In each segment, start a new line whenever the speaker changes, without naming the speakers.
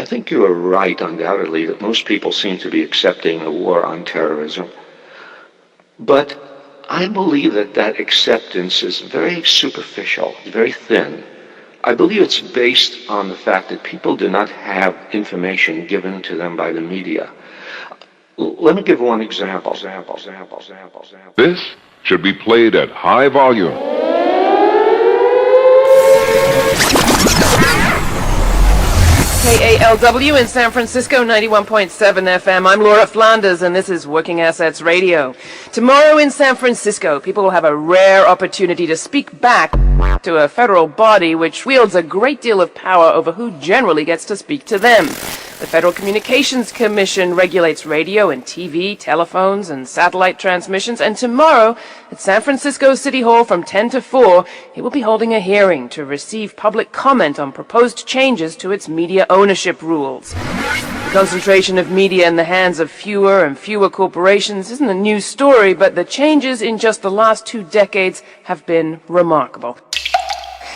I think you are right, undoubtedly, that most people seem to be accepting a war on terrorism. But I believe that that acceptance is very superficial, very thin. I believe it's based on the fact that people do not have information given to them by the media. Let me give one example.
This should be played at high volume.
KALW in San Francisco, 91.7 FM. I'm Laura Flanders, and this is Working Assets Radio. Tomorrow in San Francisco, people will have a rare opportunity to speak back to a federal body which wields a great deal of power over who generally gets to speak to them. The Federal Communications Commission regulates radio and TV, telephones, and satellite transmissions, and tomorrow at San Francisco City Hall from 10 to 4, it will be holding a hearing to receive public comment on proposed changes to its media ownership rules. The concentration of media in the hands of fewer and fewer corporations isn't a new story, but the changes in just the last 2 decades have been remarkable.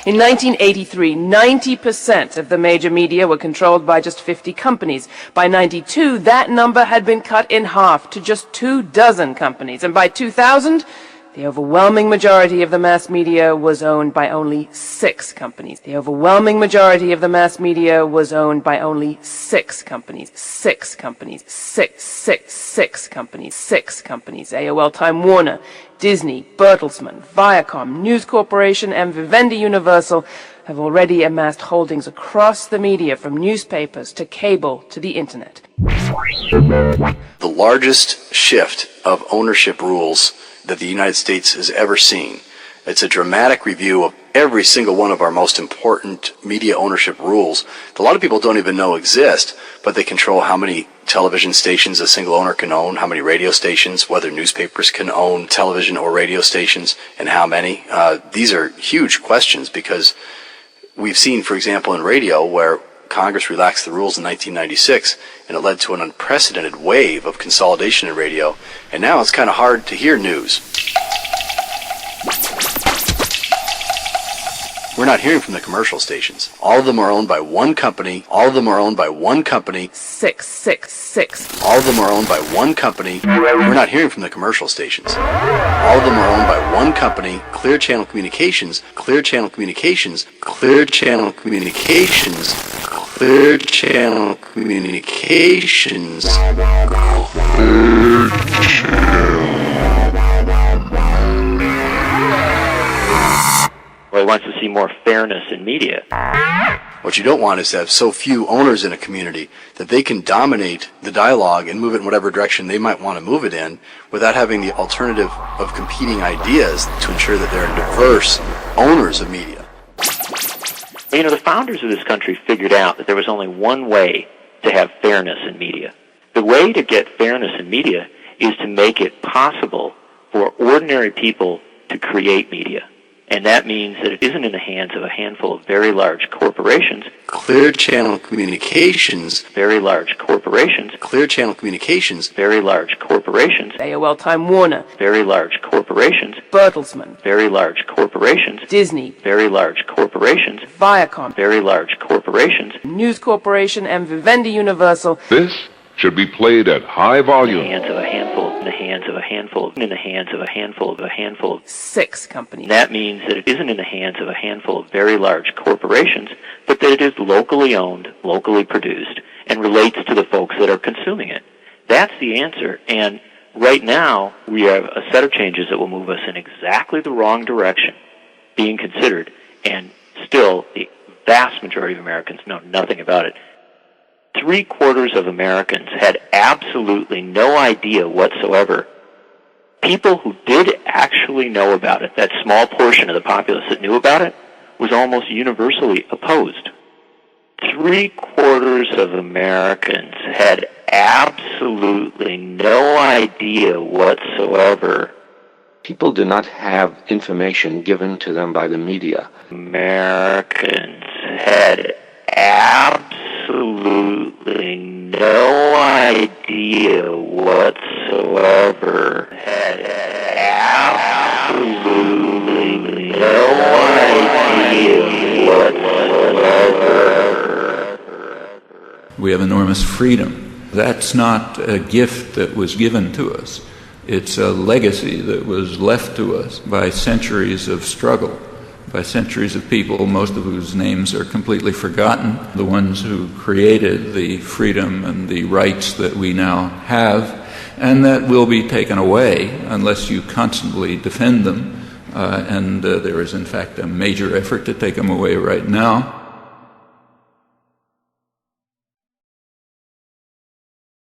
In 1983, 90% of the major media were controlled by just 50 companies. By 92, that number had been cut in half to just 24 companies. And by 2000, the overwhelming majority of the mass media was owned by only 6 companies. The overwhelming majority of the mass media was owned by only 6 companies. 6 companies. 6 companies. 6 companies. AOL, Time Warner, Disney, Bertelsmann, Viacom, News Corporation, and Vivendi Universal have already amassed holdings across the media, from newspapers to cable to the internet.
The largest shift of ownership rules that the United States has ever seen. It's a dramatic review of every single one of our most important media ownership rules that a lot of people don't even know exist, but they control how many television stations a single owner can own, how many radio stations, whether newspapers can own television or radio stations, and how many. These are huge questions because we've seen, for example, in radio where Congress relaxed the rules in 1996, and it led to an unprecedented wave of consolidation in radio, and now it's kind of hard to hear news. We're not hearing from the commercial stations. All of them are owned by one company. All of them are owned by one company.
6.
All of them are owned by one company. We're not hearing from the commercial stations. All of them are owned by one company. Clear Channel Communications. Clear Channel Communications. Clear Channel Communications. Clear Channel Communications.
Well, he wants to see more fairness in media.
What you don't want is to have so few owners in a community that they can dominate the dialogue and move it in whatever direction they might want to move it in without having the alternative of competing ideas to ensure that there are diverse owners of media.
You know, the founders of this country figured out that there was only one way to have fairness in media. The way to get fairness in media is to make it possible for ordinary people to create media. And that means that it isn't in the hands of a handful of very large corporations.
Clear Channel Communications.
Very large corporations.
Clear Channel Communications.
Very large corporations.
AOL, Time Warner.
Very large corporations.
Bertelsmann.
Very large corporations.
Disney.
Very large corporations.
Viacom.
Very large corporations.
News Corporation and Vivendi Universal.
This should be played at high volume.
In the hands of a handful, in the hands of a handful, in the hands of a handful of a handful.
6 companies.
That means that it isn't in the hands of a handful of very large corporations, but that it is locally owned, locally produced, and relates to the folks that are consuming it. That's the answer. And right now, we have a set of changes that will move us in exactly the wrong direction being considered, and still the vast majority of Americans know nothing about it. 3/4 of Americans had absolutely no idea whatsoever. People who did actually know about it, that small portion of the populace that knew about it, was almost universally opposed. 3/4 of Americans had absolutely no idea whatsoever.
People do not have information given to them by the media.
Americans had absolutely no idea whatsoever. Had absolutely no idea whatsoever.
We have enormous freedom. That's not a gift that was given to us. It's a legacy that was left to us by centuries of struggle, by centuries of people, most of whose names are completely forgotten, the ones who created the freedom and the rights that we now have, and that will be taken away unless you constantly defend them. And there is, in fact, a major effort to take them away right now.